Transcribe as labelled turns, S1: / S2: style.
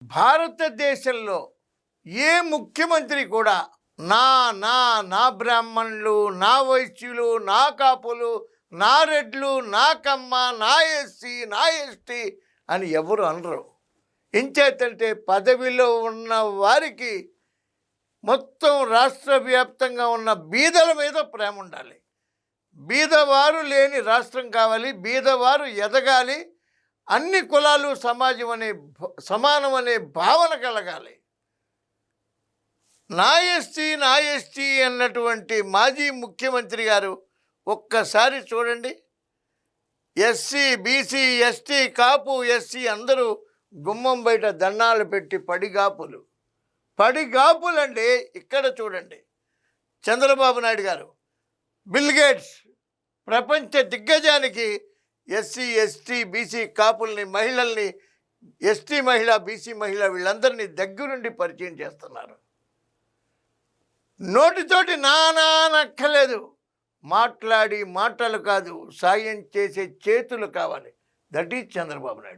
S1: భారతదేశంలో ఏ ముఖ్యమంత్రి కూడా నా నా నా బ్రాహ్మణులు, నా వైశ్యులు, నా కాపులు, నా రెడ్లు, నా కమ్మ, నా ఎస్సీ, నా ఎస్టీ అని ఎవరు అనరు. ఎంచేతంటే పదవిలో ఉన్న వారికి మొత్తం రాష్ట్ర వ్యాప్తంగా ఉన్న బీదల మీద ప్రేమ ఉండాలి. బీదవారు లేని రాష్ట్రం కావాలి, బీదవారు ఎదగాలి, అన్ని కులాలు సమానం అనే భావన కలగాలి. నా ఎస్టీ అన్నటువంటి మాజీ ముఖ్యమంత్రి గారు ఒక్కసారి చూడండి. ఎస్సీ, బీసీ, ఎస్టీ, కాపు, ఎస్సీ అందరూ గుమ్మం బయట దండాలు పెట్టి పడిగాపులండి. ఇక్కడ చూడండి, చంద్రబాబు నాయుడు గారు, బిల్ గేట్స్ ప్రపంచ దిగ్గజానికి ఎస్సీ, ఎస్టీ, బీసీ కాపుల్ని, మహిళల్ని, ఎస్టీ మహిళ, బీసీ మహిళ వీళ్ళందరినీ దగ్గరుండి పరిచయం చేస్తున్నారు. నోటితోటి నానక్కలేదు, మాటలు కాదు, సాయం చేసే చేతులు కావాలి. That is Chandrababu Naidu.